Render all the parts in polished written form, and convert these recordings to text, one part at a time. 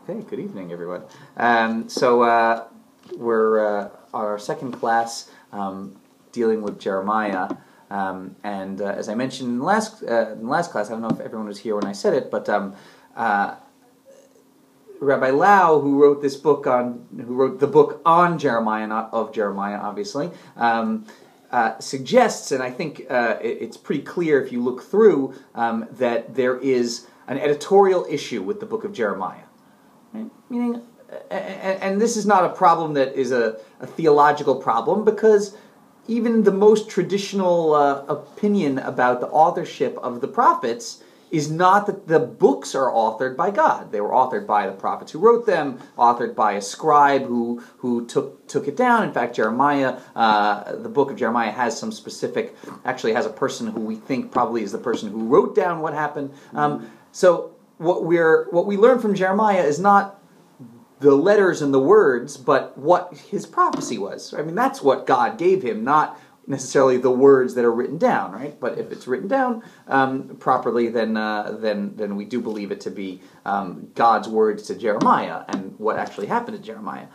Okay, good evening, everyone. We're our second class dealing with Jeremiah, and as I mentioned in the last class, I don't know if everyone was here when I said it, but Rabbi Lau, who wrote the book on Jeremiah, not of Jeremiah, obviously, suggests, and I think it's pretty clear if you look through, that there is an editorial issue with the book of Jeremiah. Right? Meaning, and this is not a problem that is a theological problem, because even the most traditional opinion about the authorship of the prophets is not that the books are authored by God. They were authored by the prophets who wrote them, authored by a scribe who took it down. In fact, Jeremiah, the book of Jeremiah has some specific, actually has a person who we think probably is the person who wrote down what happened. So what we learn from Jeremiah is not the letters and the words, but what his prophecy was. I mean, that's what God gave him, not necessarily the words that are written down, right? But if it's written down properly, then we do believe it to be God's words to Jeremiah and what actually happened to Jeremiah.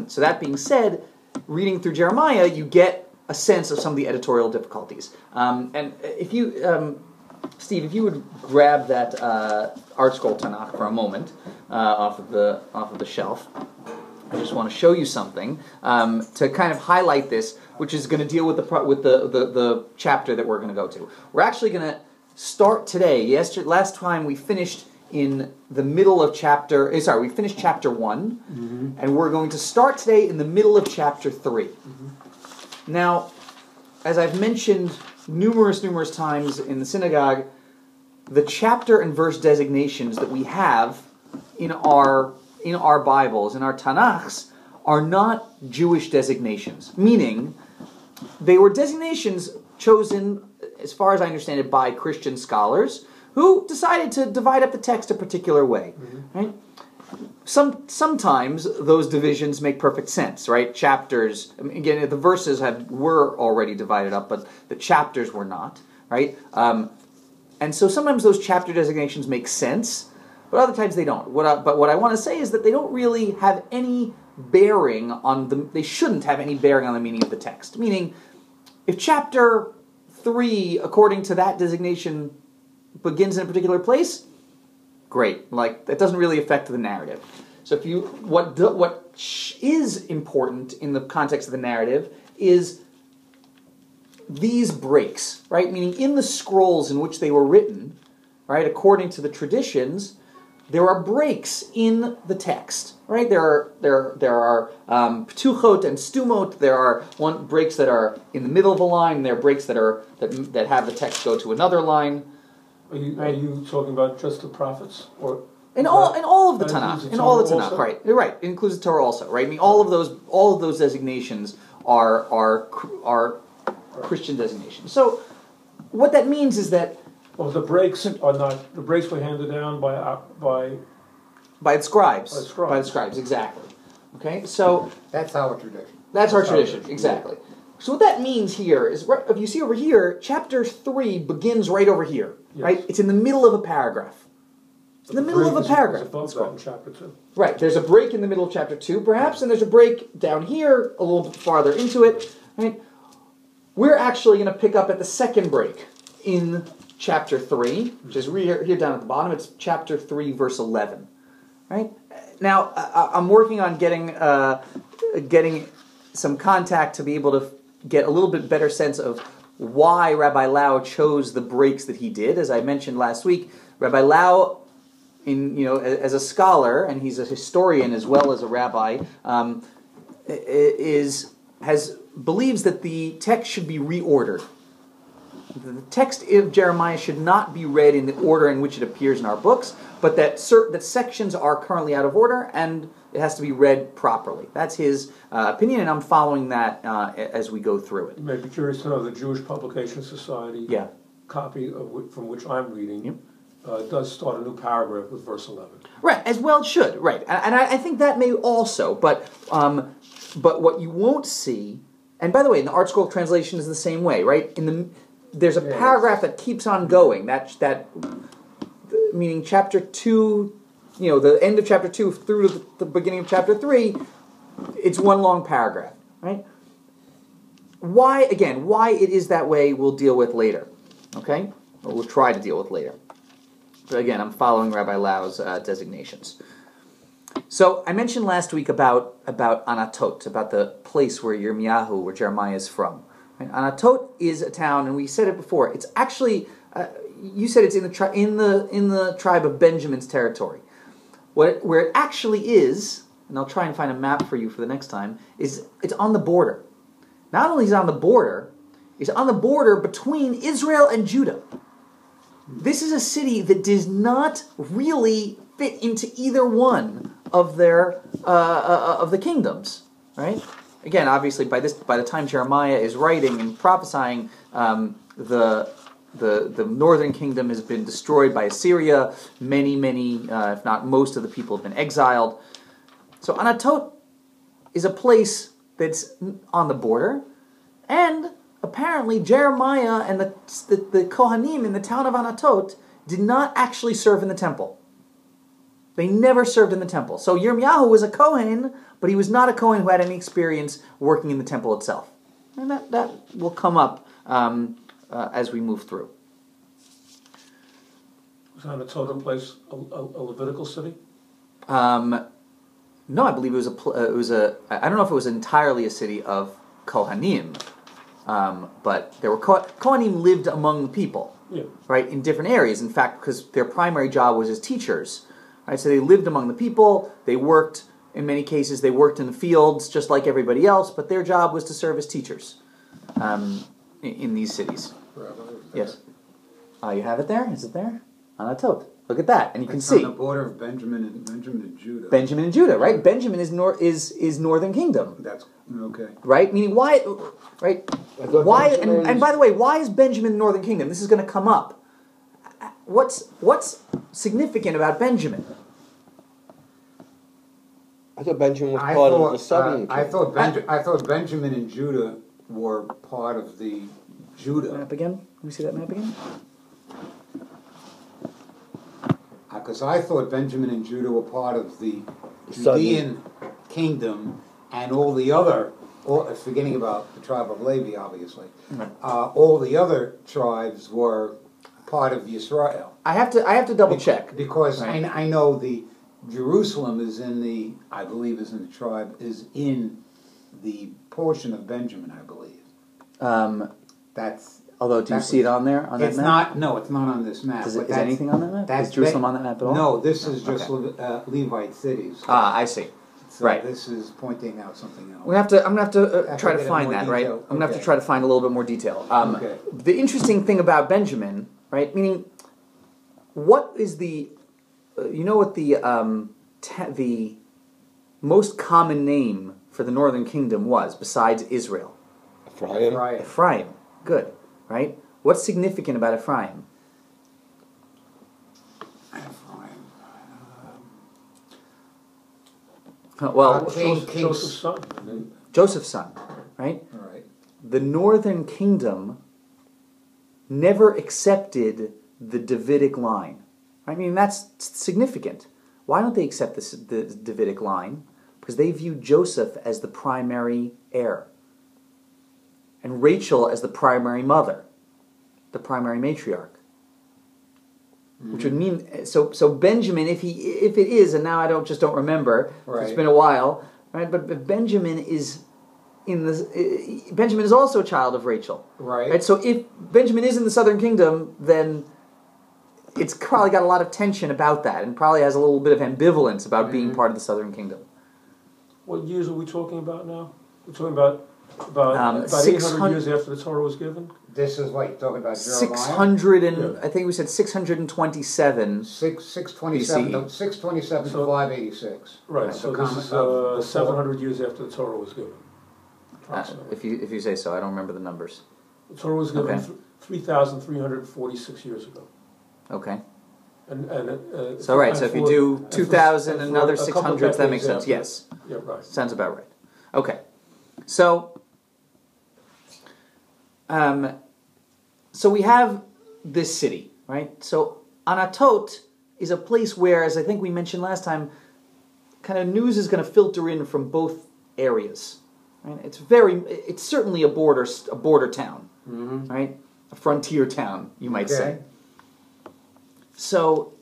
So that being said, reading through Jeremiah, you get a sense of some of the editorial difficulties. And if you, Steve, if you would grab that Art Scroll Tanakh for a moment off of the shelf. I just want to show you something to kind of highlight this, which is going to deal with the chapter that we're going to go to. We're actually going to start today. Last time we finished in the middle of we finished chapter 1, and we're going to start today in the middle of chapter 3. Now, as I've mentioned numerous times in the synagogue, the chapter and verse designations that we have in our Bibles, in our Tanakhs, are not Jewish designations. Meaning, they were designations chosen, as far as I understand it, by Christian scholars who decided to divide up the text a particular way. Right? Sometimes those divisions make perfect sense, right? Chapters, again, the verses were already divided up, but the chapters were not, right? And so sometimes those chapter designations make sense, but other times they don't. But what I want to say is that they don't really have any bearing on they shouldn't have any bearing on the meaning of the text. Meaning, if chapter 3, according to that designation, begins in a particular place, great. Like, that doesn't really affect the narrative. So what is important in the context of the narrative is these breaks, right? Meaning, in the scrolls in which they were written, right, according to the traditions, there are breaks in the text, right? There are ptuchot and stumot. There are breaks that are in the middle of a line. There are breaks that have the text go to another line. Are you talking about just the prophets, or in all of the Tanakh? In all the Tanakh, also? Right? You're right. It includes the Torah also, right? I mean, all of those designations are Christian designations. So, what that means is that the breaks are not. The breaks were handed down by the scribes. By the scribes, exactly. Okay, so that's our tradition. That's our tradition, exactly. So what that means here is, if you see over here, chapter 3 begins right over here, right? It's in the middle of a paragraph. It's in the middle of a paragraph. Above that in chapter 2. Right. There's a break in the middle of chapter 2, perhaps, and there's a break down here, a little bit farther into it. Right? We're actually going to pick up at the second break in chapter 3, which is here down at the bottom. It's chapter 3, verse 11. Right? Now, I'm working on getting some contact to be able to get a little bit better sense of why Rabbi Lau chose the breaks that he did. As I mentioned last week, Rabbi Lau, as a scholar, and he's a historian as well as a rabbi, believes that the text should be reordered. The text of Jeremiah should not be read in the order in which it appears in our books, but that sections are currently out of order, and it has to be read properly. That's his opinion, and I'm following that as we go through it. You may be curious to know the Jewish Publication Society copy from which I'm reading does start a new paragraph with verse 11. Right, as well it should, right. And I think that may also, but what you won't see, and by the way, in the Art Scroll translation is the same way, right? There's a paragraph that keeps on going, that meaning chapter 2 the end of chapter 2 through to the beginning of chapter 3, it's one long paragraph, right? Why it is that way, we'll deal with later, okay? Or we'll try to deal with later. But again, I'm following Rabbi Lau's designations. So I mentioned last week about Anatot, about the place where where Jeremiah is from. Right? Anatot is a town, and we said it before. It's actually, you said it's in the tribe of Benjamin's territory. Where it actually is, and I'll try and find a map for you for the next time, is it's on the border. Not only is it on the border, it's on the border between Israel and Judah. This is a city that does not really fit into either one of their of the kingdoms, right? Again, obviously, by the time Jeremiah is writing and prophesying, the northern kingdom has been destroyed by Assyria. Many, if not most of the people have been exiled. So Anatot is a place that's on the border, and apparently Jeremiah and the Kohanim in the town of Anatot did not actually serve in the temple. They never served in the temple. So Yirmiyahu was a Kohen, but he was not a Kohen who had any experience working in the temple itself. And that will come up as we move through. Was Anatot a place, a Levitical city? No, I believe it was a. I don't know if it was entirely a city of Kohanim, but there were Kohanim lived among the people, right, in different areas. In fact, because their primary job was as teachers, right. So they lived among the people. They worked in many cases. They worked in the fields just like everybody else, but their job was to serve as teachers in these cities. Yes. You have it there. Is it there? Anatot. Look at that, and you can see. It's on the border of Benjamin and Judah. Benjamin and Judah, right? Benjamin is Northern Kingdom. That's okay. Right? Meaning why? Right? Why? And by the way, why is Benjamin Northern Kingdom? This is going to come up. What's significant about Benjamin? I thought Benjamin was part of the Southern Kingdom. I thought Benjamin and Judah were part of the Judah. Map again? Let me see that map again. Because I thought Benjamin and Judah were part of the Judean kingdom, and all the other, forgetting about the tribe of Levi, obviously, all the other tribes were part of Yisrael. I have to double check because I know the Jerusalem is in the portion of Benjamin, I believe. That's. Although, do you see it on there? On that map? No, it's not on this map. Is anything on that map? Is Jerusalem on that map at all? No, this is just Levite cities. I see. So right. This is pointing out something else. I'm gonna have to try to find that, right? I'm gonna have to try to find a little bit more detail. The interesting thing about Benjamin, right? Meaning, what is the most common name for the Northern Kingdom was besides Israel? Ephraim. Good. Right? What's significant about Ephraim? Joseph's son. Joseph's son, right? All right. The Northern Kingdom never accepted the Davidic line. I mean, that's significant. Why don't they accept the Davidic line? Because they view Joseph as the primary heir, and Rachel as the primary mother, the primary matriarch. Which would mean so Benjamin, if it is, and now I don't remember. Right. It's been a while, right? But Benjamin is Benjamin is also a child of Rachel, right? So if Benjamin is in the Southern Kingdom, then it's probably got a lot of tension about that, and probably has a little bit of ambivalence about being part of the Southern Kingdom. What years are we talking about now? We're talking about 800 years after the Torah was given? This is what you're talking about, Jeremiah? 600 and, I think we said 627. 627 to 586. Right, so this is 700 years after the Torah was given. If you say so, I don't remember the numbers. The Torah was given 3,346 years ago. Okay. So if you do 2,000 and another 600, that makes sense. Yes. Yeah, right. Sounds about right. Okay. So we have this city, right? So Anatot is a place where, as I think we mentioned last time, kind of news is going to filter in from both areas. Right? It's certainly a border town, right? A frontier town, you might say. So,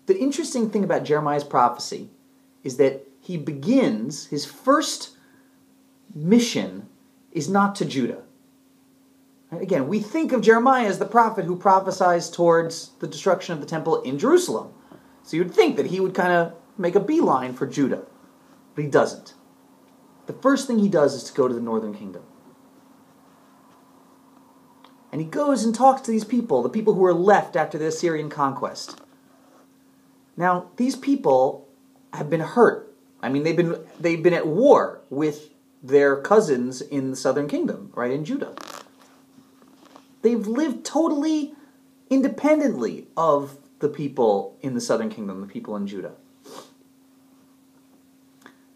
the interesting thing about Jeremiah's prophecy is that he begins, his first mission is not to Judah. Right? Again, we think of Jeremiah as the prophet who prophesies towards the destruction of the temple in Jerusalem. So you'd think that he would kind of make a beeline for Judah. But he doesn't. The first thing he does is to go to the northern kingdom. And he goes and talks to these people, the people who were left after the Assyrian conquest. Now, these people have been hurt. I mean, they've been at war with their cousins in the southern kingdom, right, in Judah. They've lived totally independently of the people in the southern kingdom, the people in Judah.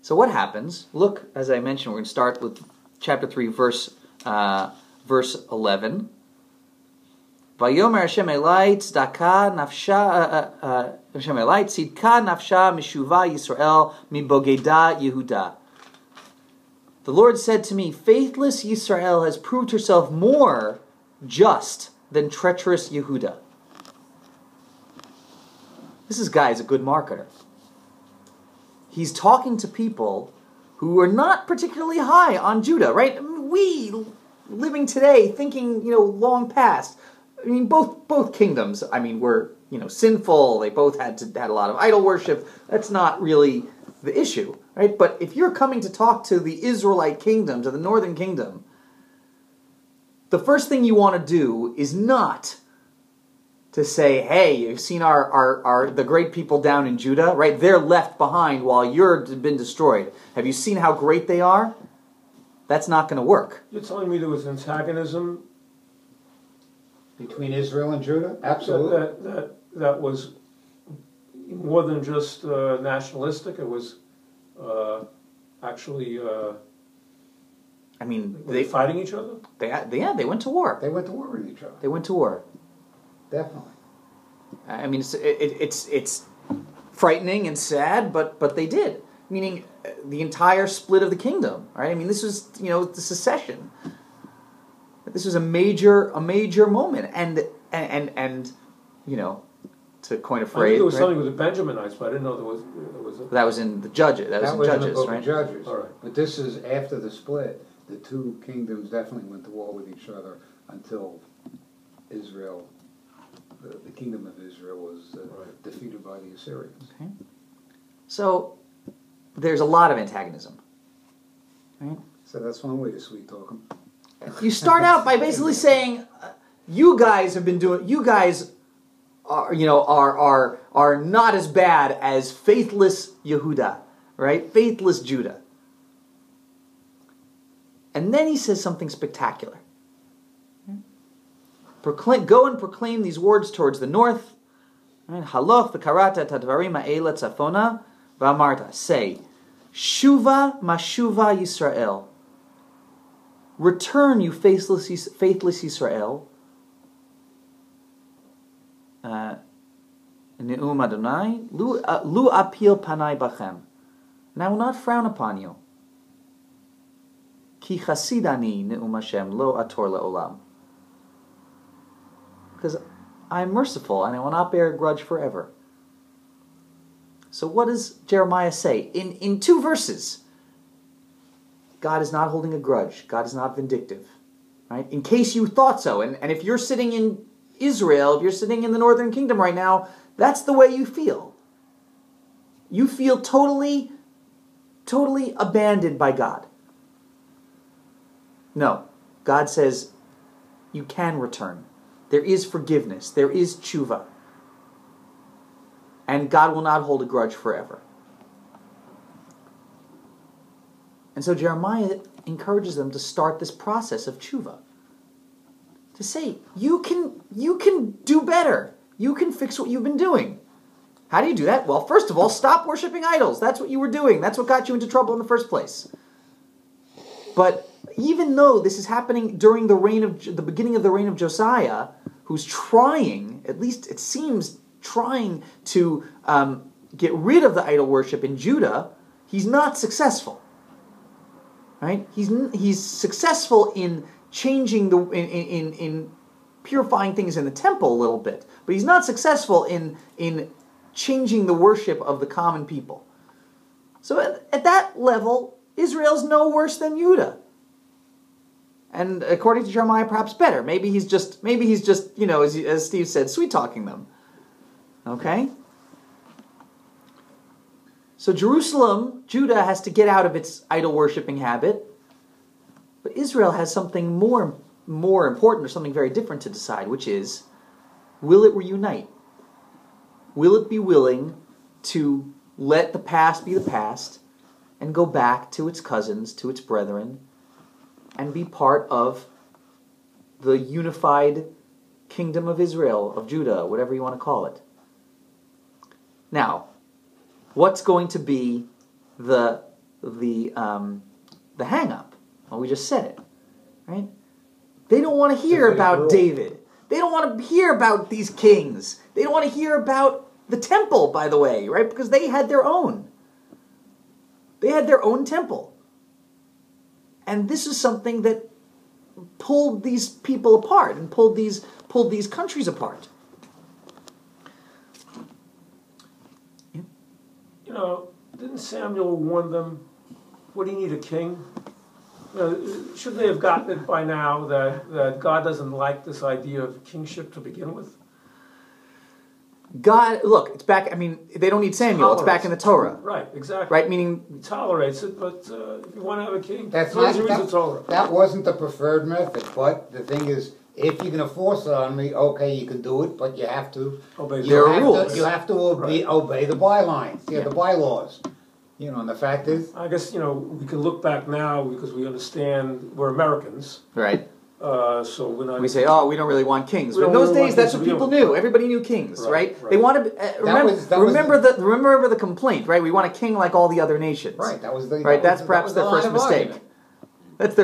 So what happens? Look, as I mentioned, we're going to start with chapter 3, verse 11. Vayomer Hashem Elai tzedaka nafsha Hashem Elai tzidka nafsha mishuva Yisrael mibogeda Yehuda. The Lord said to me, faithless Yisrael has proved herself more just than treacherous Yehuda. This guy is a good marketer. He's talking to people who are not particularly high on Judah, right? We, living today, thinking, long past. I mean, both kingdoms, were, sinful. They both had a lot of idol worship. That's not really the issue, right? But if you're coming to talk to the Israelite kingdom, to the northern kingdom, the first thing you want to do is not to say, hey, you've seen the great people down in Judah, right? They're left behind while you've been destroyed. Have you seen how great they are? That's not going to work. You're telling me there was antagonism between Israel and Judah? Absolutely. That was more than just nationalistic. It was actually... were they fighting each other? They went to war. They went to war with each other. They went to war. Definitely. It's frightening and sad, but they did. Meaning the entire split of the kingdom, right? This was, the secession. This was a major moment, and to coin a phrase. I knew there was something with the Benjaminites, but I didn't know there was. That was in the Judges. That was in Judges, in the book right? Of Judges. All right. But this is after the split. The two kingdoms definitely went to war with each other until Israel, the kingdom of Israel, was defeated by the Assyrians. Okay. So there's a lot of antagonism, right? So that's one way to sweet talk them. You start out by basically saying, you guys are not as bad as faithless Yehuda, right? Faithless Judah. And then he says something spectacular. Go and proclaim these words towards the north. Haloch v'karata tadvarim ha'ela tzafona v'amarta. Say, Shuva mashuva Yisrael. Return, you faithless Yisrael. Ne'um Adonai, lu apil panai bachem. And I will not frown upon you. Ki chasidani ne'um Hashem lo ator le'olam. Because I am merciful and I will not bear a grudge forever. So what does Jeremiah say? In 2 verses, God is not holding a grudge. God is not vindictive. Right? In case you thought so, and if you're sitting in Israel, if you're sitting in the northern kingdom right now, that's the way you feel. You feel totally abandoned by God. No. God says, you can return. There is forgiveness. There is tshuva. And God will not hold a grudge forever. And so Jeremiah encourages them to start this process of tshuva. To say, you can do better. You can fix what you've been doing. How do you do that? Well, first of all, stop worshiping idols. That's what you were doing. That's what got you into trouble in the first place. But, even though this is happening during the beginning of the reign of Josiah, who's trying, at least it seems, trying to get rid of the idol worship in Judah, he's not successful. Right? He's successful in changing in purifying things in the temple a little bit, but he's not successful in changing the worship of the common people. So at that level, Israel's no worse than Judah. And according to Jeremiah, perhaps better. Maybe he's just as Steve said, sweet-talking them. Okay? So Jerusalem, Judah, has to get out of its idol-worshipping habit. But Israel has something more important, or something very different to decide, which is, will it reunite? Will it be willing to let the past be the past and go back to its cousins, to its brethren, and be part of the unified kingdom of Israel, of Judah, whatever you want to call it? Now, what's going to be the hang-up? Well, we just said it, right? They don't want to hear about David. They don't want to hear about these kings. They don't want to hear about the temple, by the way, right? Because they had their own. They had their own temple. And this is something that pulled these people apart and pulled these countries apart. You know, didn't Samuel warn them, what do you need, a king? You know, should they have gotten it by now that God doesn't like this idea of kingship to begin with? God, look, it's back, I mean, they don't need Samuel, it's back in the Torah. Right, exactly. Right, meaning... He tolerates it, but if you want to have a king, That's read not, the Torah. That wasn't the preferred method, but the thing is, if you're going to force it on me, okay, you can do it, but you have to... Obey there are rules. You have to obey the bylines, the bylaws. You know, and the fact is... I guess, you know, we can look back now because we understand we're Americans. Right. So we're not... We say, oh, we don't really want kings. But in those days, that's what people knew. Everybody knew kings, right? They wanted... remember the complaint, right? We want a king like all the other nations. Right, that was the... Right, that's perhaps their first mistake. That's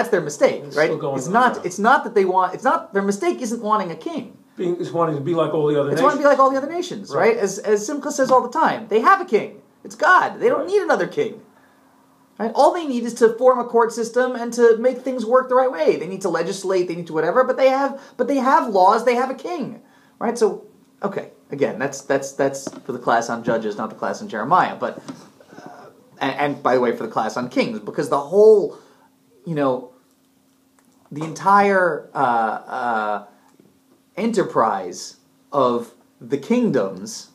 their mistake, right? It's not that they want... It's not... Their mistake isn't wanting a king. It's wanting to be like all the other nations. It's wanting to be like all the other nations, right? As Simcha says all the time. They have a king. It's God. They don't need another king. Right? All they need is to form a court system and to make things work the right way. They need to legislate, they need to whatever, but they have laws, they have a king. Right? So, okay, again, that's for the class on judges, not the class on Jeremiah, but and by the way, for the class on kings, because the whole, the entire enterprise of the kingdoms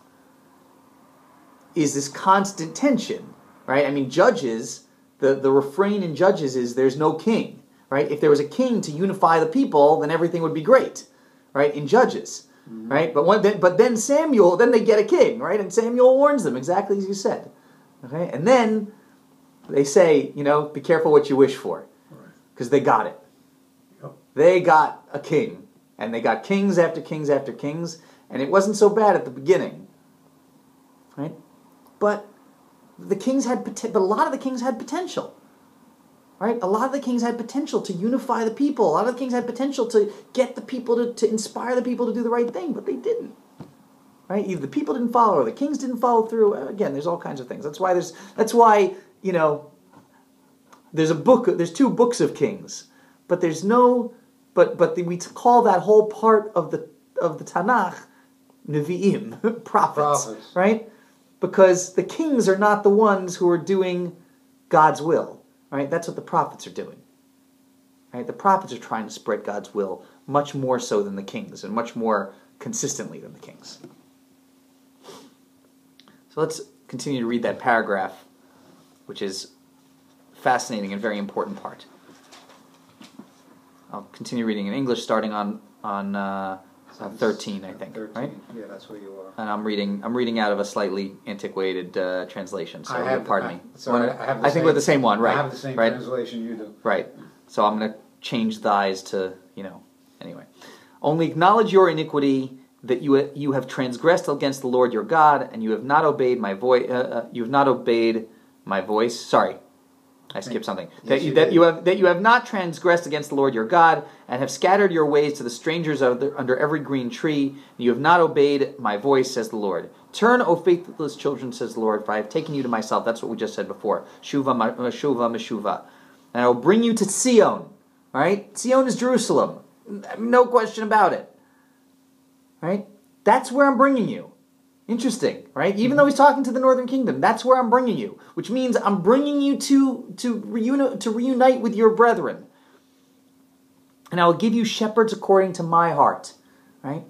is this constant tension, right? I mean, Judges, the refrain in Judges is there's no king, right? If there was a king to unify the people, then everything would be great, right? In Judges, right? But then Samuel, then they get a king, right? And Samuel warns them exactly as you said, okay? And then they say, be careful what you wish for, because they got it. Yep. They got a king, and they got kings after kings after kings, and it wasn't so bad at the beginning, right? But the kings had, but a lot of the kings had potential, right? A lot of the kings had potential to unify the people. A lot of the kings had potential to get the people to inspire the people to do the right thing, but they didn't, right? Either the people didn't follow, or the kings didn't follow through. Again, there's all kinds of things. That's why there's two books of Kings, but there's no, we call that whole part of the Tanakh Nevi'im, prophets, right? Because the kings are not the ones who are doing God's will, right? That's what the prophets are doing, right? The prophets are trying to spread God's will much more so than the kings, and much more consistently than the kings. So let's continue to read that paragraph, which is fascinating and very important part. I'll continue reading in English, starting on 13, I think, 13. Right? Yeah, that's where you are. And I'm reading out of a slightly antiquated translation. So pardon me. I think we're the same one, right? I have the same translation you do. Right. So I'm going to change the eyes to anyway. Only acknowledge your iniquity, that you have transgressed against the Lord your God, and you have not obeyed my voice. You have not obeyed my voice. Sorry. I skipped something. Yes, that you have not transgressed against the Lord your God, and have scattered your ways to the strangers under every green tree, and you have not obeyed my voice, says the Lord. Turn, O faithless children, says the Lord, for I have taken you to myself. That's what we just said before. Shuva, Meshuva, Meshuva. And I will bring you to Sion. Right? Sion is Jerusalem. No question about it. Right? That's where I'm bringing you. Interesting, right? Even though he's talking to the northern kingdom, that's where I'm bringing you, which means I'm bringing you to reunite with your brethren. And I will give you shepherds according to my heart, right?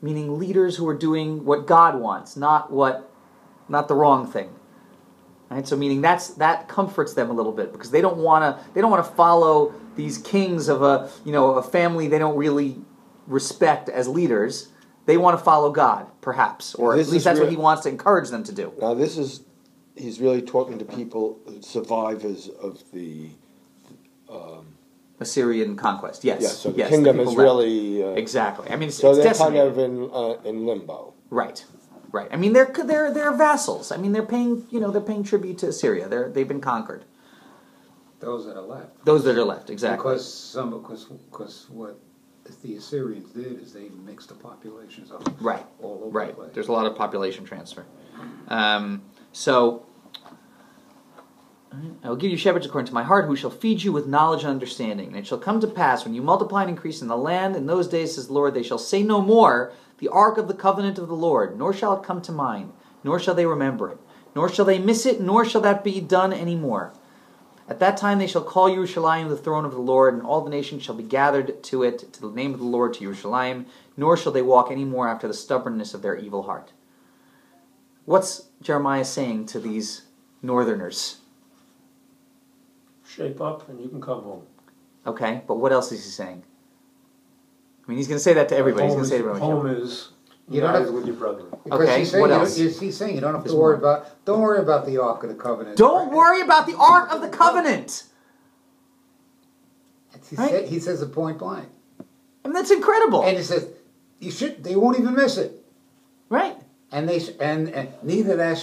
Meaning leaders who are doing what God wants, not the wrong thing. Right? So meaning that comforts them a little bit, because they don't want to follow these kings of a family they don't really respect as leaders. They want to follow God, perhaps, or at least that's what he wants to encourage them to do. Now he's really talking to people, survivors of the Assyrian conquest. Yes, yes. So the yes, kingdom is really exactly. I mean, so it's they're decimated. kind of in limbo. Right. I mean, they're vassals. I mean, they're paying tribute to Assyria. They've been conquered. Those that are left. Those that are left, exactly. Because what the Assyrians did is they mixed the populations up all over the place. There's a lot of population transfer. So I will give you shepherds according to my heart, who shall feed you with knowledge and understanding. And it shall come to pass, when you multiply and increase in the land, in those days, says the Lord, they shall say no more, the ark of the covenant of the Lord, nor shall it come to mind, nor shall they remember it, nor shall they miss it, nor shall that be done any more. At that time they shall call Yerushalayim the throne of the Lord, and all the nations shall be gathered to it, to the name of the Lord, to Yerushalayim, nor shall they walk any more after the stubbornness of their evil heart. What's Jeremiah saying to these northerners? Shape up and you can come home. Okay, but what else is he saying? I mean, he's going to say that to everybody. He's going to say to everybody. Home is united with your brethren. Okay, what else? He's saying you don't have to worry about. Don't worry about the Ark of the Covenant. Don't worry about the Ark of the Covenant. He says it point blank. I mean, that's incredible. And he says they won't even miss it. Right. And neither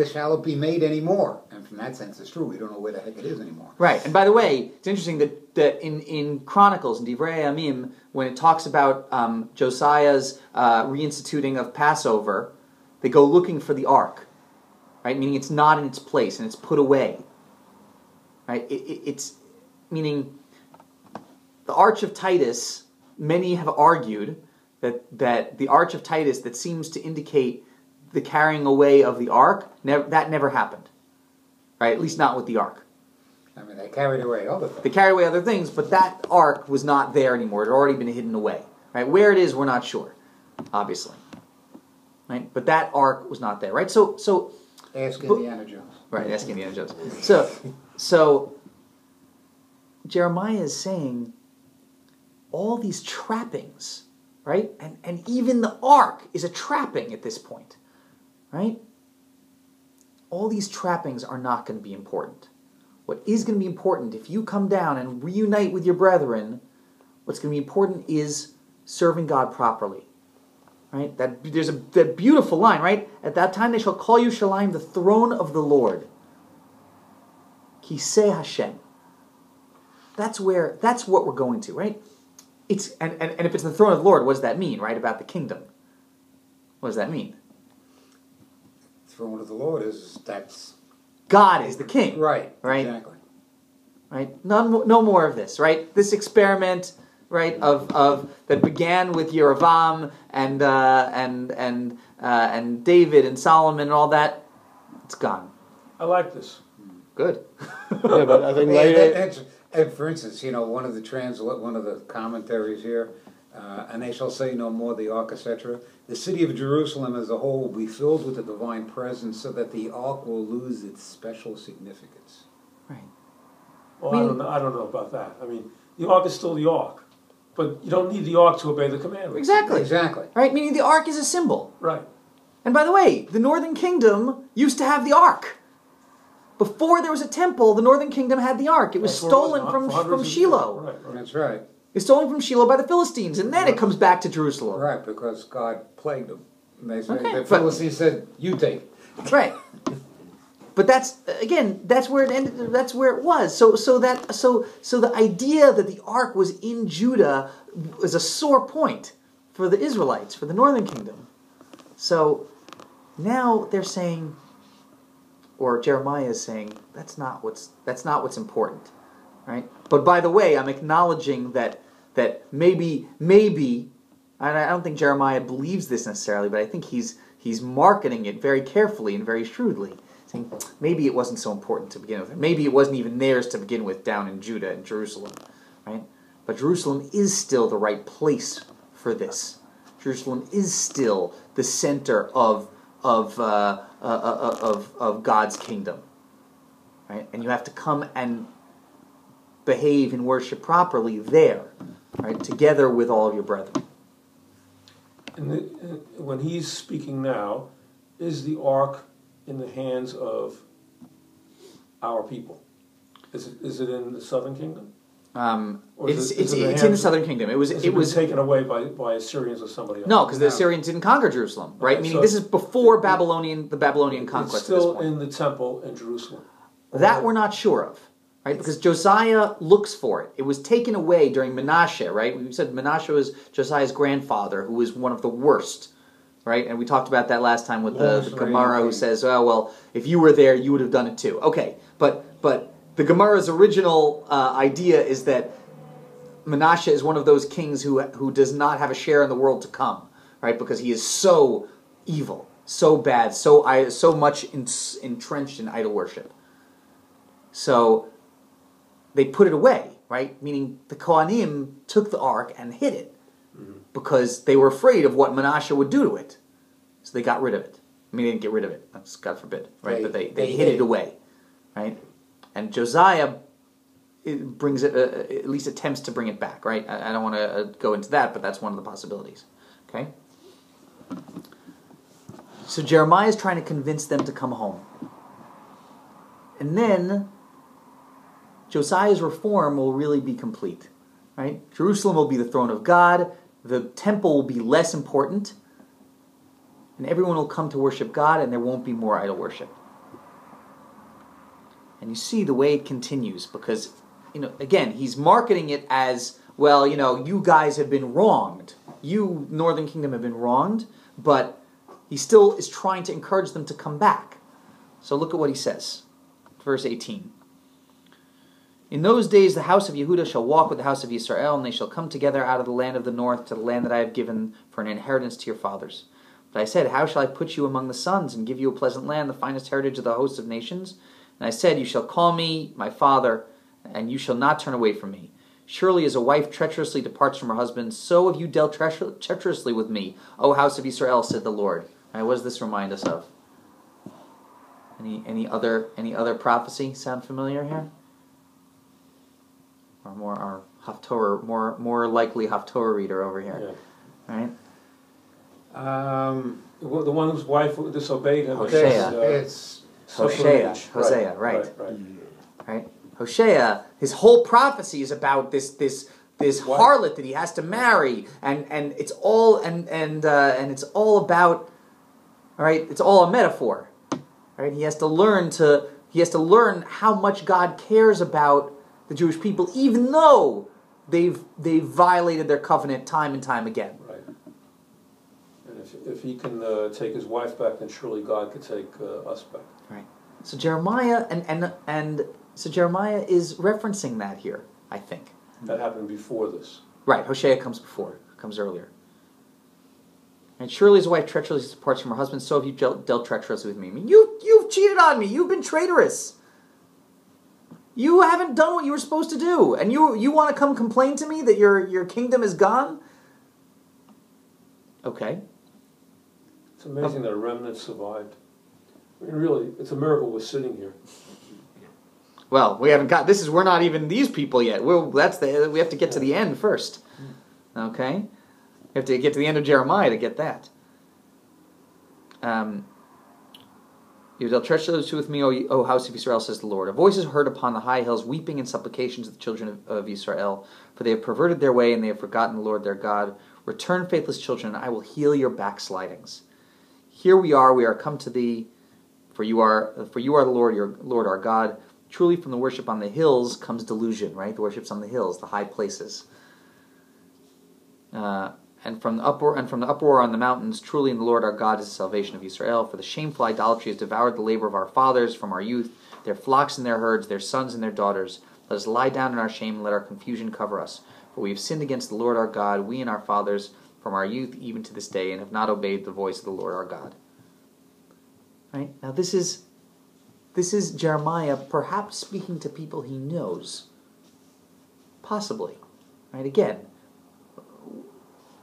shall it be made anymore. And from that sense, it's true. We don't know where the heck it is anymore. Right. And by the way, it's interesting that in Chronicles, in Divrei Yamim, when it talks about Josiah's reinstituting of Passover, they go looking for the ark, right? Meaning it's not in its place and it's put away, right? It's meaning the Arch of Titus. Many have argued that the Arch of Titus that seems to indicate the carrying away of the ark, that never happened, right? At least not with the ark. I mean, they carried away other things. They carried away other things, but that ark was not there anymore. It had already been hidden away, right? Where it is, we're not sure, obviously, right? But that ark was not there, right? So ask Indiana Jones. Right, ask Indiana Jones. So Jeremiah is saying all these trappings, right? And even the ark is a trapping at this point, right? All these trappings are not going to be important. What is going to be important, if you come down and reunite with your brethren, what's going to be important is serving God properly, right? There's that beautiful line, right? At that time they shall call Yerushalayim the throne of the Lord. Kisei Hashem. That's what we're going to, right? And if it's the throne of the Lord, what does that mean, right? About the kingdom. What does that mean? Throne of the Lord that's God is the king. Right. Exactly. Right. No more of this. Right. This experiment, right, of that began with Yerovam and David and Solomon and all that. It's gone. I like this. Good. Yeah, but I think later. And for instance, one of the commentaries here, and they shall say no more the ark, etc. The city of Jerusalem as a whole will be filled with the divine presence, so that the ark will lose its special significance. Right. Well, I don't know about that. I mean, the ark is still the ark, but you don't need the ark to obey the commandments. Exactly. Right. Meaning the ark is a symbol. Right. And by the way, the northern kingdom used to have the ark. Before there was a temple, the northern kingdom had the ark. It was stolen from Shiloh. Right. That's right. It's stolen from Shiloh by the Philistines, and then it comes back to Jerusalem. Right, because God plagued them. And the Philistines said, "You take it." Right. But that's where it ended. That's where it was. So the idea that the ark was in Judah was a sore point for the Israelites, for the northern kingdom. So now they're saying, or Jeremiah is saying, that's not what's important, right? But by the way, I'm acknowledging that maybe, and I don't think Jeremiah believes this necessarily, but I think he's marketing it very carefully and very shrewdly, saying maybe it wasn't so important to begin with. Maybe it wasn't even theirs to begin with down in Judah and Jerusalem, right? But Jerusalem is still the right place for this. Jerusalem is still the center of God's kingdom, right? And you have to come and behave and worship properly there, right? Together with all of your brethren. And when he's speaking now, is the ark in the hands of our people? Is it in the southern kingdom? It's in the southern kingdom. It was taken away by Assyrians or somebody else. No, because the Assyrians didn't conquer Jerusalem, right? Meaning so this is before the Babylonian conquest. It's still at this point. in the temple in Jerusalem. That we're not sure of, right? Because Josiah looks for it. It was taken away during Menashe, right? We said Menashe was Josiah's grandfather, who was one of the worst, right? And we talked about that last time with the Gemara, who says, "Oh well, if you were there, you would have done it too." Okay, but the Gemara's original idea is that Menashe is one of those kings who does not have a share in the world to come, right? Because he is so evil, so bad, so much entrenched in idol worship. So they put it away, right? Meaning the Kohanim took the ark and hid it because they were afraid of what Menashe would do to it. So they got rid of it. I mean, they didn't get rid of it. That's God forbid, right? But they hid it away, right? And Josiah brings it, at least attempts to bring it back, right? I don't want to go into that, but that's one of the possibilities. Okay? So Jeremiah is trying to convince them to come home. And then Josiah's reform will really be complete, right? Jerusalem will be the throne of God, the temple will be less important, and everyone will come to worship God, and there won't be more idol worship. And you see the way it continues, because, again, he's marketing it as, well, you guys have been wronged. You, Northern Kingdom, have been wronged, but he still is trying to encourage them to come back. So look at what he says. Verse 18. In those days the house of Yehudah shall walk with the house of Yisrael, and they shall come together out of the land of the north to the land that I have given for an inheritance to your fathers. But I said, how shall I put you among the sons, and give you a pleasant land, the finest heritage of the hosts of nations? And I said, you shall call me my father, and you shall not turn away from me. Surely as a wife treacherously departs from her husband, so have you dealt treacherously with me, O house of Israel, said the Lord. Right, what does this remind us of? Any other prophecy sound familiar here? Or more our Haftorah, more likely Haftorah reader over here, right? The one whose wife disobeyed him. Hosea. Hosea, right. Hosea, his whole prophecy is about this harlot that he has to marry, and it's all and it's all about, all right. It's all a metaphor, right? He has to learn how much God cares about the Jewish people, even though they've violated their covenant time and time again. Right. And if he can take his wife back, then surely God could take us back. Right. So Jeremiah so Jeremiah is referencing that here, I think. That happened before this. Right. Hosea comes earlier. And surely as a wife treacherously departs from her husband, so have you dealt treacherously with me. I mean, you've cheated on me. You've been traitorous. You haven't done what you were supposed to do, and you want to come complain to me that your kingdom is gone? Okay. It's amazing that a remnant survived. I mean, really, it's a miracle we're sitting here. Well, we haven't got. We're not even these people yet. We have to get to the end first. Okay, we have to get to the end of Jeremiah to get that. You dealt treacherously with me, O house of Israel, says the Lord. A voice is heard upon the high hills, weeping and supplications of the children of Israel, for they have perverted their way and they have forgotten the Lord their God. Return, faithless children, and I will heal your backslidings. Here we are come to thee, For you are the Lord, your Lord our God. Truly from the worship on the hills comes delusion, right? The worship's on the hills, the high places. And from the uproar on the mountains, truly in the Lord our God is the salvation of Israel. For the shameful idolatry has devoured the labor of our fathers from our youth, their flocks and their herds, their sons and their daughters. Let us lie down in our shame and let our confusion cover us. For we have sinned against the Lord our God, we and our fathers, from our youth even to this day, and have not obeyed the voice of the Lord our God. Right? Now this is Jeremiah perhaps speaking to people he knows. Possibly. Right? Again,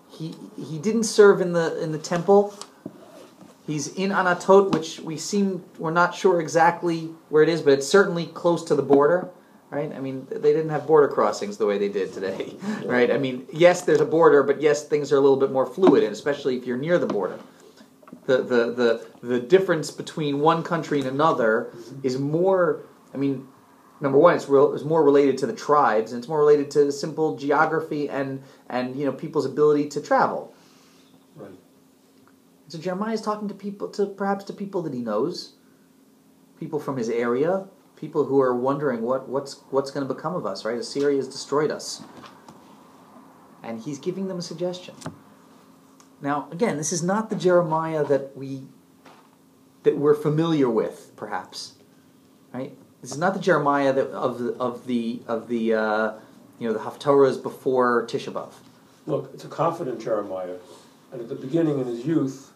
he didn't serve in the temple. He's in Anatot, which we're not sure exactly where it is, but it's certainly close to the border. Right? I mean, they didn't have border crossings the way they did today. Right? I mean, yes, there's a border, but yes, things are a little bit more fluid, and especially if you're near the border. The difference between one country and another is more, I mean, number one, it's more related to the tribes, and it's more related to simple geography and people's ability to travel. Right. So Jeremiah is talking to perhaps people that he knows, people from his area, people who are wondering what's going to become of us, right? Assyria has destroyed us. And he's giving them a suggestion. Now, again, this is not the Jeremiah that we're familiar with, perhaps, right? This is not the Jeremiah of the Haftorahs before Tisha B'Av. Look, it's a confident Jeremiah, and at the beginning in his youth,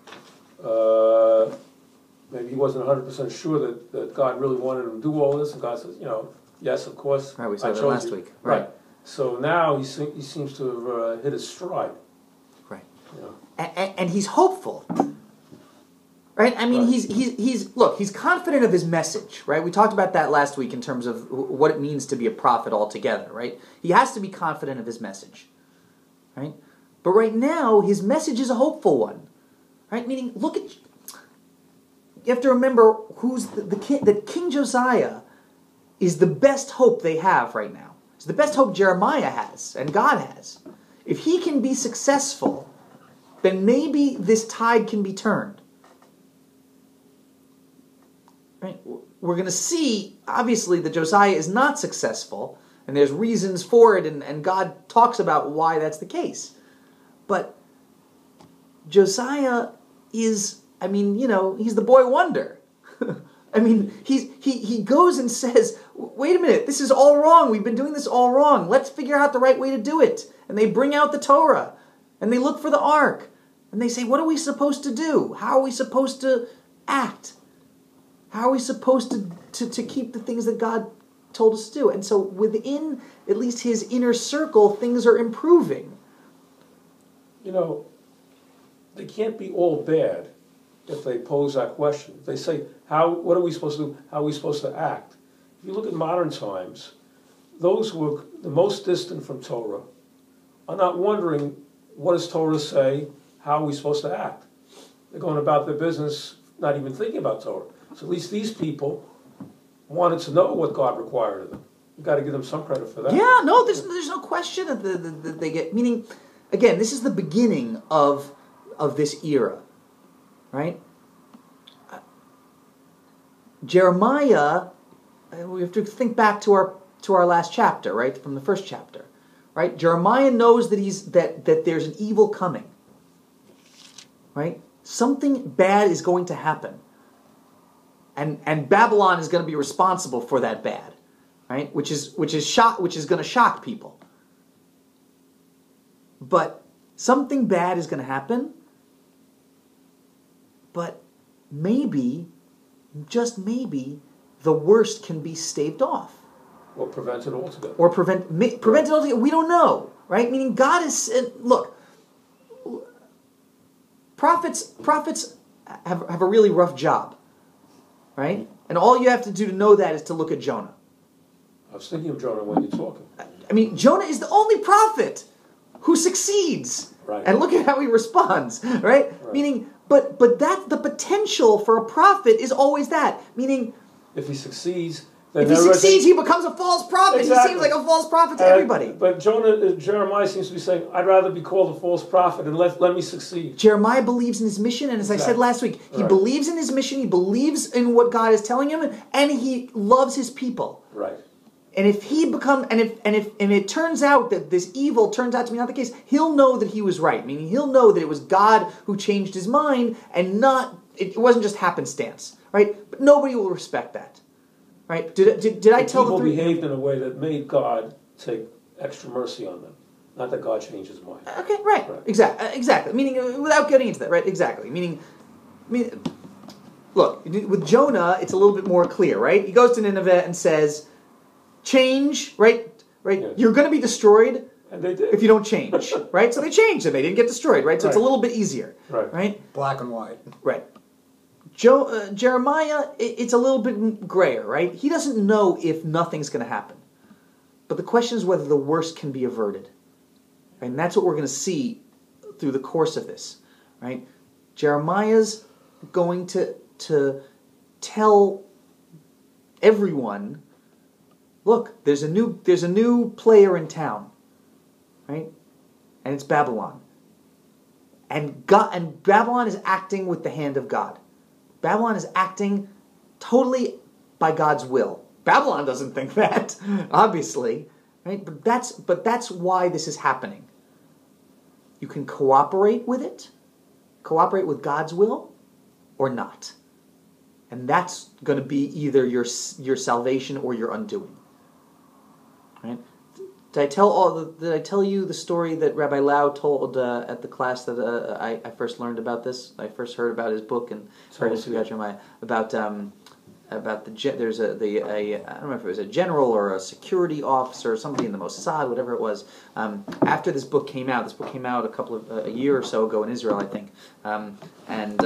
maybe he wasn't 100% sure that God really wanted him to do all this, and God says, yes, of course. Right, we saw that last week. Right. So now he seems to have hit his stride. Right. And he's hopeful, right? I mean, right. He's confident of his message, right? We talked about that last week in terms of what it means to be a prophet altogether, right? He has to be confident of his message, right? But right now, his message is a hopeful one, right? Meaning, you have to remember who's the king. That King Josiah is the best hope they have right now. It's the best hope Jeremiah has and God has. If he can be successful, then maybe this tide can be turned. Right? We're going to see, obviously, that Josiah is not successful, and there's reasons for it, and God talks about why that's the case. But Josiah is, he's the boy wonder. I mean, he goes and says, wait a minute, this is all wrong. We've been doing this all wrong. Let's figure out the right way to do it. And they bring out the Torah, and they look for the ark. And they say, what are we supposed to do? How are we supposed to act? How are we supposed to keep the things that God told us to do? And so within at least his inner circle, things are improving. They can't be all bad if they pose that question. If they say, what are we supposed to do? How are we supposed to act? If you look at modern times, those who are the most distant from Torah are not wondering, what does Torah say? How are we supposed to act? They're going about their business, not even thinking about Torah. So at least these people wanted to know what God required of them. You've got to give them some credit for that. Yeah, no, there's no question that they get. Meaning, again, this is the beginning of this era, right? Jeremiah, we have to think back to our last chapter, right, from the first chapter, right? Jeremiah knows that there's an evil coming, right? Something bad is going to happen, and Babylon is going to be responsible for that bad, right? Which is going to shock people. But something bad is going to happen. But maybe, just maybe, the worst can be staved off. Or prevented altogether. Or prevented altogether. We don't know, right? Meaning God is... Look, prophets have a really rough job, right? And all you have to do to know that is to look at Jonah. I was thinking of Jonah when you're talking. I mean, Jonah is the only prophet who succeeds. Right. And look at how he responds, right? Meaning... But that's the potential for a prophet is always that. Meaning... If he succeeds, then If he succeeds, he becomes a false prophet. Exactly. He seems like a false prophet to everybody. But Jeremiah seems to be saying, I'd rather be called a false prophet and let me succeed. Jeremiah believes in his mission, and as I said last week, he believes in his mission, he believes in what God is telling him, and he loves his people. Right. And if he if it turns out that this evil turns out to be not the case, he'll know that he was right. Meaning he'll know that it was God who changed his mind, and it wasn't just happenstance, right? But nobody will respect that. Right? Did I tell people the three? Behaved in a way that made God take extra mercy on them, not that God changed His mind. Okay, right. Exactly. Meaning, without getting into that, right? Exactly. Meaning, look, with Jonah, it's a little bit more clear, right? He goes to Nineveh and says, "Change, right? Right? Yes. You're going to be destroyed, and they did. if you don't change, right? So they changed, and they didn't get destroyed, right? So it's a little bit easier, right? Black and white. Right. Jeremiah, it's a little bit grayer, right? He doesn't know if nothing's going to happen. But the question is whether the worst can be averted. And that's what we're going to see through the course of this, right? Jeremiah's going to tell everyone, look, there's a new player in town, right? And it's Babylon. And Babylon is acting with the hand of God. Babylon is acting totally by God's will. Babylon doesn't think that, obviously, right? But that's why this is happening. You can cooperate with it, cooperate with God's will, or not, and that's going to be either your salvation or your undoing. Right? Did I tell you the story that Rabbi Lau told at the class that I first learned about this? I first heard about his book and heard his Jeremiah about there's I don't know if it was a general or a security officer or somebody in the Mossad, whatever it was. After this book came out a year or so ago in Israel, I think, and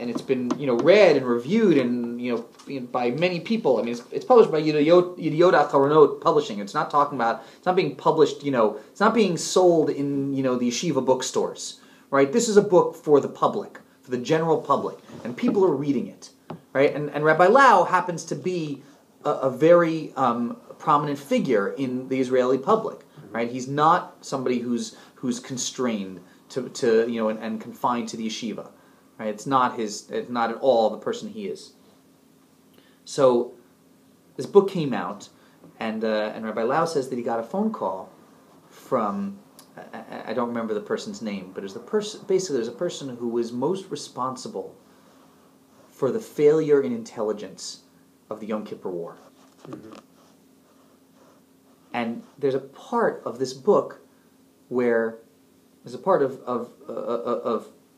it's been read and reviewed and by many people. I mean, it's published by Yediot Acharonot Publishing. It's not being published. It's not being sold in the yeshiva bookstores. Right? This is a book for the public, for the general public, and people are reading it. Right? And Rabbi Lau happens to be a very prominent figure in the Israeli public. Right? He's not somebody who's constrained to and confined to the yeshiva. Right? It's not at all the person he is. So this book came out, and Rabbi Lau says that he got a phone call from I don't remember the person's name, but there's a person who was most responsible for the failure in intelligence of the Yom Kippur War. Mm-hmm. And there's a part of this book where there's a part of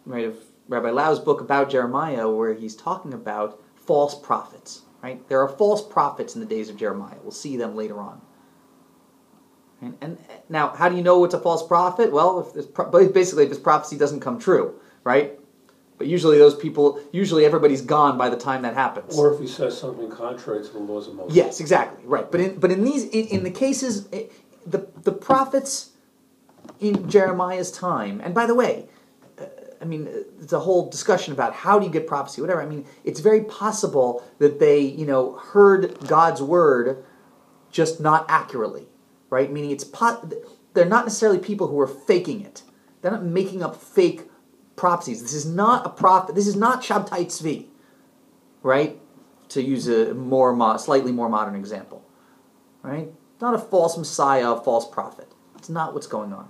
Rabbi Lau's book about Jeremiah where he's talking about false prophets. Right? There are false prophets in the days of Jeremiah. We'll see them later on. And now, how do you know it's a false prophet? Well, if his prophecy doesn't come true, right? But usually everybody's gone by the time that happens. Or if he says something contrary to the laws of Moses. Yes, exactly, right. But in the cases, the prophets in Jeremiah's time, and by the way, it's a whole discussion about how do you get prophecy, whatever. I mean, it's very possible that they, heard God's word just not accurately, right? Meaning they're not necessarily people who are faking it. They're not making up fake prophecies. This is not a prophet. This is not Shabtai Tzvi, right? To use a slightly more modern example, right? Not a false messiah, a false prophet. It's not what's going on.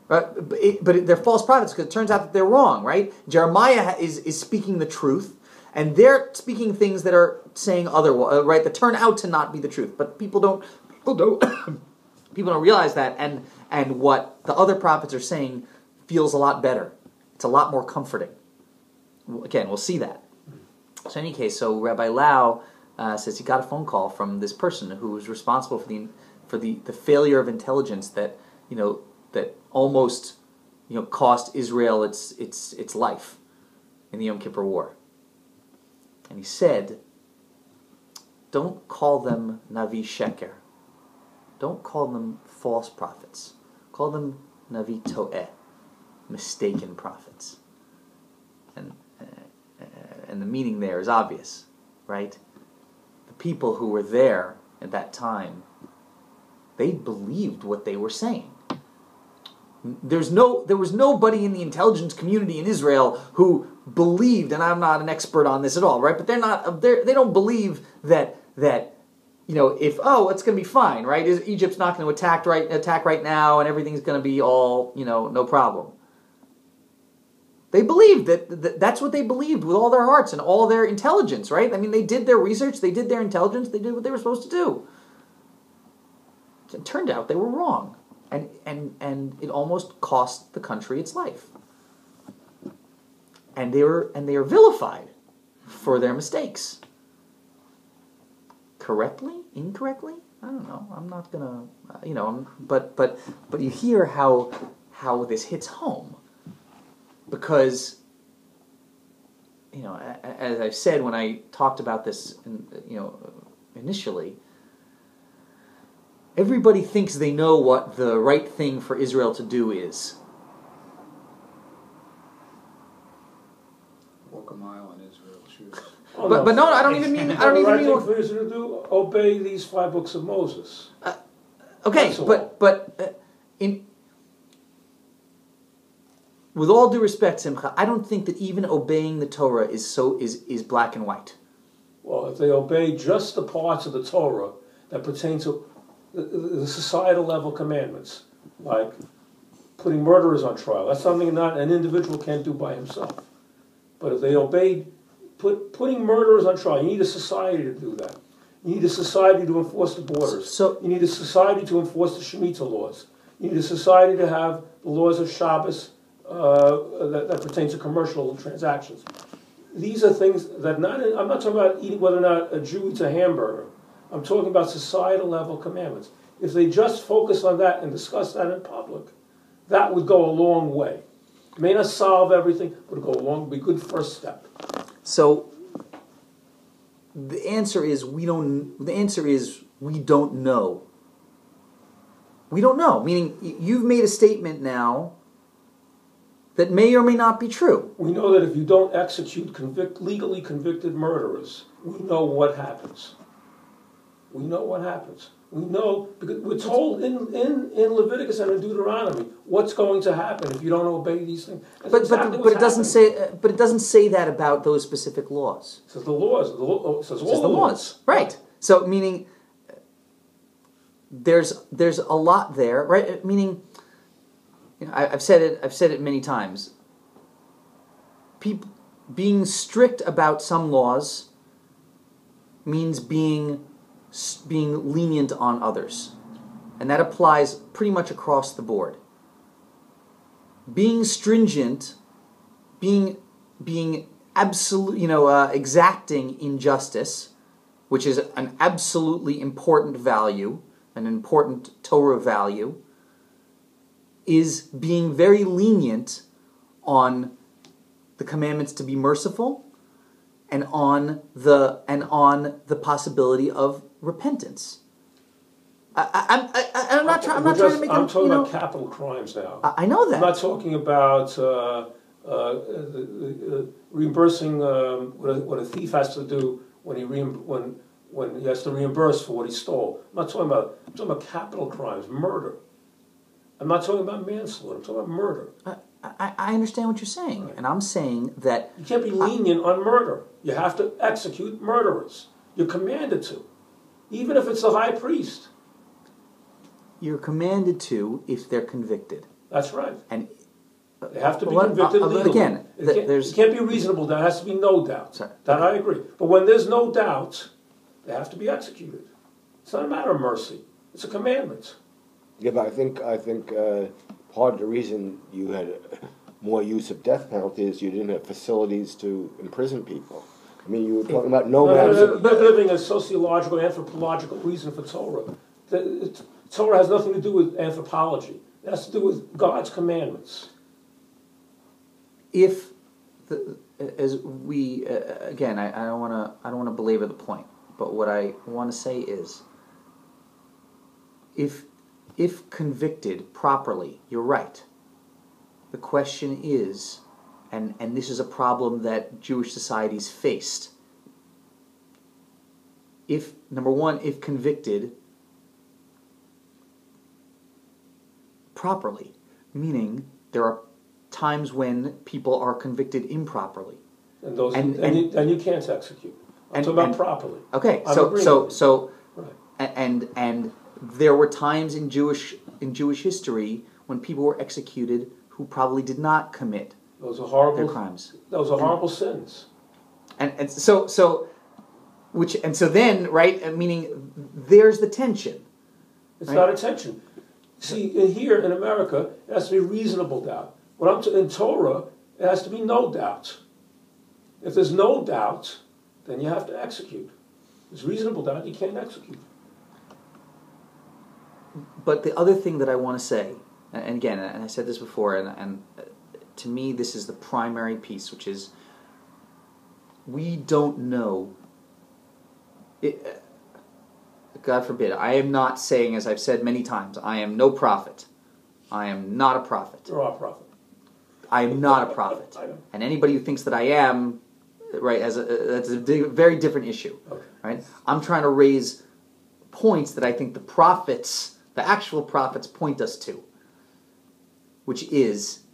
But they're false prophets because it turns out that they're wrong, right? Jeremiah is speaking the truth, and they're speaking things that are saying otherwise, right? That turn out to not be the truth. But people don't realize that, and what the other prophets are saying feels a lot better. It's a lot more comforting. Again, we'll see that. So in any case, Rabbi Lau says he got a phone call from this person who was responsible for the failure of intelligence that that almost cost Israel its life in the Yom Kippur War. And he said, don't call them Navi Sheker. Don't call them false prophets. Call them Navi To'eh, mistaken prophets. And the meaning there is obvious, right? The people who were there at that time, they believed what they were saying. There was nobody in the intelligence community in Israel who believed, and I'm not an expert on this at all, right? But they don't believe that if it's going to be fine, right? Egypt's not going to attack right now, and everything's going to be all no problem. They believed that's what they believed with all their hearts and all their intelligence, right? I mean, they did their research, they did their intelligence, they did what they were supposed to do. It turned out they were wrong, and it almost cost the country its life. And they are vilified for their mistakes. Correctly? Incorrectly? I don't know. I'm not gonna, but you hear how this hits home. Because, as I said when I talked about this, initially, everybody thinks they know what the right thing for Israel to do is. Walk a mile in Israel's shoes. But no, I don't even mean. I don't even mean. The right thing for Israel to do: obey these 5 books of Moses. Okay, but with all due respect, Simcha, I don't think that even obeying the Torah is black and white. Well, if they obey just the parts of the Torah that pertain to the societal level commandments, like putting murderers on trial, that's something not an individual can't do by himself. But if they obeyed putting murderers on trial, you need a society to do that. You need a society to enforce the borders. You need a society to enforce the Shemitah laws. You need a society to have the laws of Shabbos that pertain to commercial transactions. These are things that I'm not talking about eating whether or not a Jew eats a hamburger. I'm talking about societal level commandments. If they just focus on that and discuss that in public, that would go a long way. It may not solve everything, but it would be a good first step. So the answer is we don't know. We don't know. Meaning you've made a statement now that may or may not be true. We know that if you don't execute legally convicted murderers, we know what happens. We know what happens. We know, because we're told in Leviticus and in Deuteronomy what's going to happen if you don't obey these things. But it doesn't say. But it doesn't say that about those specific laws. It says the laws. It says all the laws. Right. So meaning there's a lot there, right? Meaning, I've said it many times. People being strict about some laws means being lenient on others, and that applies pretty much across the board. Being stringent, being absolute, exacting in justice, which is an absolutely important value, an important Torah value, is being very lenient on the commandments to be merciful, and on the possibility of repentance. I'm not trying to make. I'm talking about capital crimes now. I know that. I'm not talking about reimbursing what a thief has to do when he has to reimburse for what he stole. I'm talking about capital crimes, murder. I'm not talking about manslaughter. I'm talking about murder. I understand what you're saying, and I'm saying that you can't be lenient on murder. You have to execute murderers. You're commanded to, even if it's the high priest. You're commanded to if they're convicted. That's right. And they have to be convicted legally. Again, it can't be reasonable doubt. There has to be no doubt. Sorry. That I agree. But when there's no doubt, they have to be executed. It's not a matter of mercy. It's a commandment. Yeah, but I think part of the reason you had more use of death penalty is you didn't have facilities to imprison people. I mean, you were talking about nomads. You're living a sociological, anthropological reason for Torah. Torah has nothing to do with anthropology. It has to do with God's commandments. If as we again, I don't want to belabor the point, but what I want to say is, if convicted properly, you're right. The question is, and this is a problem that Jewish societies faced, if, number one, if convicted properly, meaning there are times when people are convicted improperly. And those and you can't execute. I'm talking about properly. Okay, and there were times in Jewish history when people were executed who probably did not commit those are horrible their crimes. Those are horrible sins. And so then, right, meaning there's the tension. It's right? not a tension. See, here in America, it has to be reasonable doubt. When in Torah, it has to be no doubt. If there's no doubt, then you have to execute. If there's reasonable doubt, you can't execute. But the other thing that I want to say, and again, and I said this before, and to me this is the primary piece, which is we don't know. God forbid, I am not saying, as I've said many times, I am no prophet. I am not a prophet. You're a prophet. I am not a prophet. And anybody who thinks that I am, right, that's a very different issue. Okay. Right? I'm trying to raise points that I think the prophets, the actual prophets, point us to, which is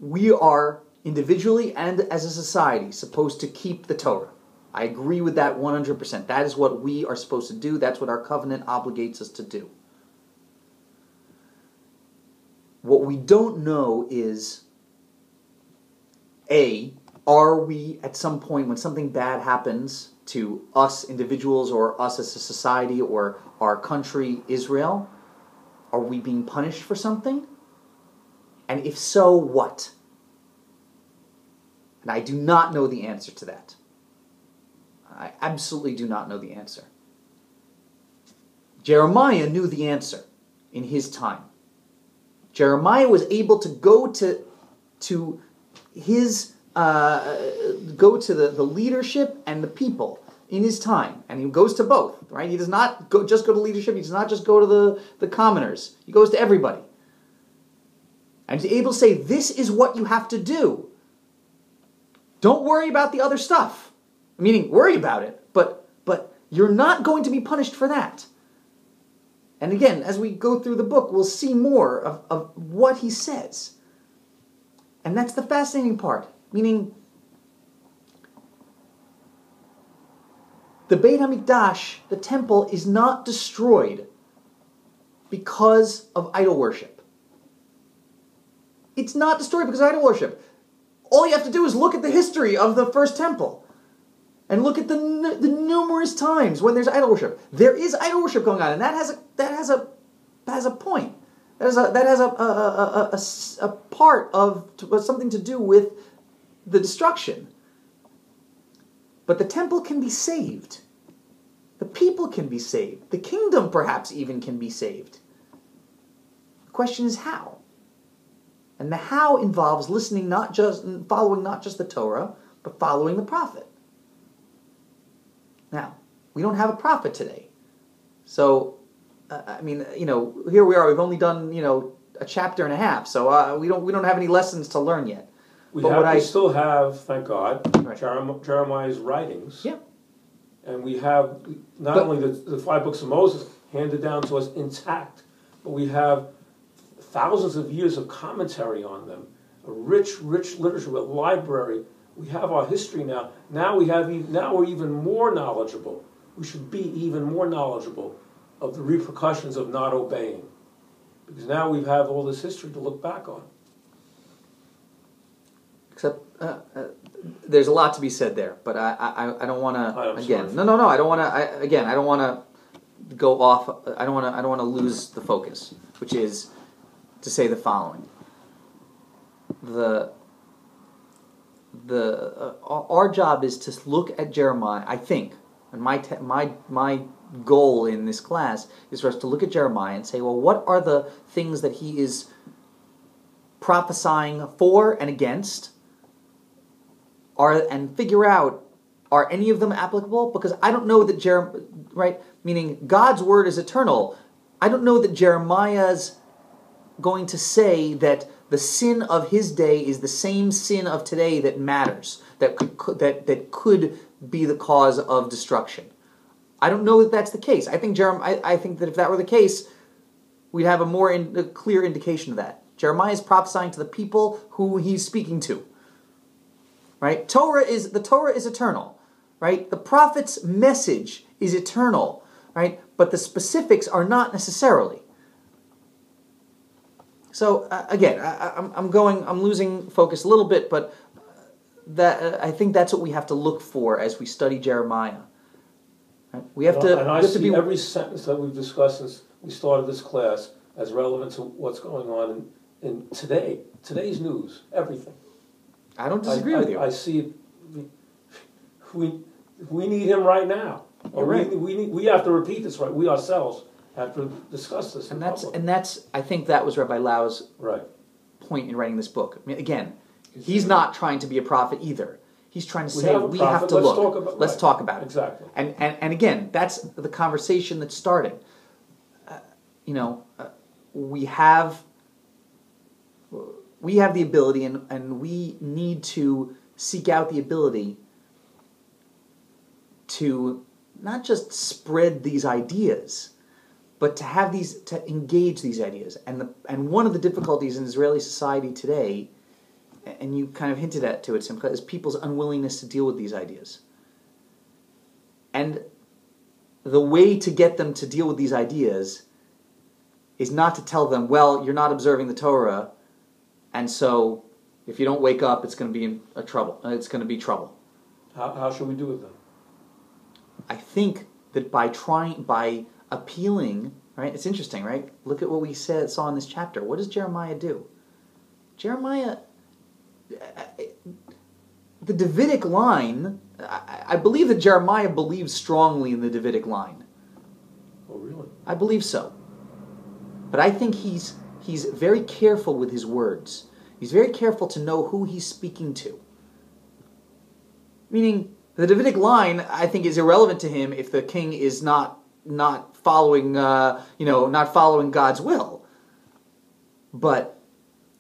we are individually and as a society supposed to keep the Torah. I agree with that 100%. That is what we are supposed to do. That's what our covenant obligates us to do. What we don't know is, A, are we at some point when something bad happens to us individuals or us as a society or our country, Israel, are we being punished for something? And if so, what? And I do not know the answer to that. I absolutely do not know the answer. Jeremiah knew the answer in his time. Jeremiah was able to go to his the leadership and the people in his time, and he goes to both. Right? He does not just go to leadership. He does not just go to the commoners. He goes to everybody, and he's able to say, "This is what you have to do. Don't worry about the other stuff." Meaning, worry about it, but you're not going to be punished for that. And again, as we go through the book, we'll see more of what he says. And that's the fascinating part. Meaning, the Beit HaMikdash, the temple, is not destroyed because of idol worship. It's not destroyed because of idol worship. All you have to do is look at the history of the first temple. And look at the numerous times when there's idol worship. There is idol worship going on, and that has a point. That has a part of something to do with the destruction. But the temple can be saved. The people can be saved. The kingdom, perhaps, even can be saved. The question is how. And the how involves following not just the Torah, but following the prophet. Now, we don't have a prophet today. So, here we are. We've only done, a chapter and a half. So we don't have any lessons to learn yet. We still have, thank God, right, Jeremiah's writings. Yeah. And we have not only the 5 books of Moses handed down to us intact, but we have thousands of years of commentary on them, a rich literature, a library. We have our history now. Now we're even more knowledgeable. We should be even more knowledgeable of the repercussions of not obeying, because now we have all this history to look back on. Except there's a lot to be said there, but I don't want to again. No. I don't want to. I don't want to go off. I don't want to lose the focus, which is to say the following. Our job is to look at Jeremiah, I think, and my goal in this class is for us to look at Jeremiah and say, well, what are the things that he is prophesying for and against, and figure out, are any of them applicable? Because I don't know that right, meaning God's word is eternal. I don't know that Jeremiah's going to say that the sin of his day is the same sin of today that matters, that could be the cause of destruction. I don't know that that's the case. I think I think that if that were the case, we'd have a clear indication of that. Jeremiah is prophesying to the people who he's speaking to. Right? The Torah is eternal. Right? The prophet's message is eternal. Right? But the specifics are not necessarily. So again, I'm losing focus a little bit, but I think that's what we have to look for as we study Jeremiah. Right? We have to. And I see every sentence that we've discussed since we started this class as relevant to what's going on in today's news, everything. I don't disagree with you. I see it. We need him right now. You're right. We have to repeat this, right? We ourselves have to discuss this. And that's I think that was Rabbi Lau's right point in writing this book. I mean, again, he's not trying to be a prophet either. He's trying to say we have to look. Let's talk about it. Exactly. And again, that's the conversation that's starting. We have the ability, and we need to seek out the ability to not just spread these ideas, but to engage these ideas. And one of the difficulties in Israeli society today, and you kind of hinted to it, Simcha, is people's unwillingness to deal with these ideas. And the way to get them to deal with these ideas is not to tell them, well, you're not observing the Torah, and so if you don't wake up, it's going to be trouble. It's going to be trouble. How should we do it then? I think that by appealing, right? It's interesting, right? Look at what we saw in this chapter. What does Jeremiah do? Jeremiah, the Davidic line, I believe that Jeremiah believes strongly in the Davidic line. Oh, really? I believe so. But I think he's very careful with his words. He's very careful to know who he's speaking to. Meaning, the Davidic line, I think, is irrelevant to him if the king is not following, not following God's will. But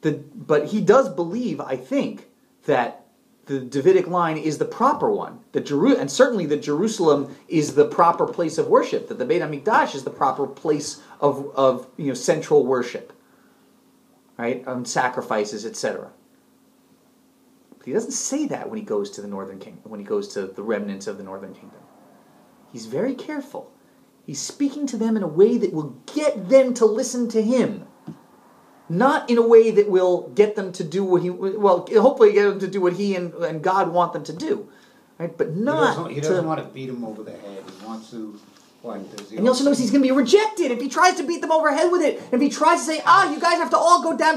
he does believe, I think, that the Davidic line is the proper one. And certainly that Jerusalem is the proper place of worship. That the Beit HaMikdash is the proper place of central worship, right? Sacrifices, etc. But he doesn't say that when he goes to the northern kingdom. When he goes to the remnants of the northern kingdom, he's very careful. He's speaking to them in a way that will get them to listen to him. Not in a way that will get them to do hopefully get them to do what he and God want them to do. Right? But not... He doesn't want to beat them over the head. He wants to... And he also knows he's going to be rejected if he tries to beat them over the head with it. If he tries to say, you guys have to all go down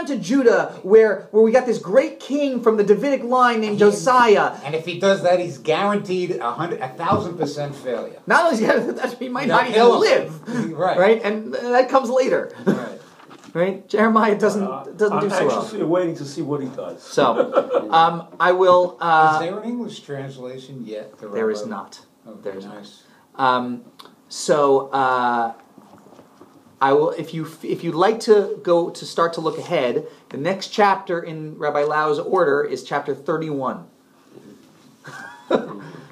to Judah, where we got this great king from the Davidic line named Josiah. And if he does that, he's guaranteed 1,000% failure. Not only that, he might not even live. Right? And that comes later. Right? Jeremiah doesn't do so well. I'm actually waiting to see what he does. So, I will... is there an English translation yet? There is not. Okay, there is nice. not. I will. If you'd like to start to look ahead, the next chapter in Rabbi Lau's order is chapter 31.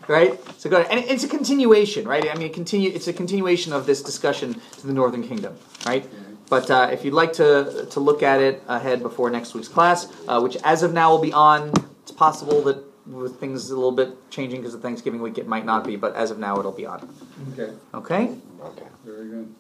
Right? So go ahead. And it's a continuation, right? I mean, it's a continuation of this discussion to the Northern Kingdom, right? But if you'd like to look at it ahead before next week's class, which as of now will be on, it's possible that with things a little bit changing because of Thanksgiving week, it might not be, but as of now it'll be on. Okay. Okay? Okay. Very good.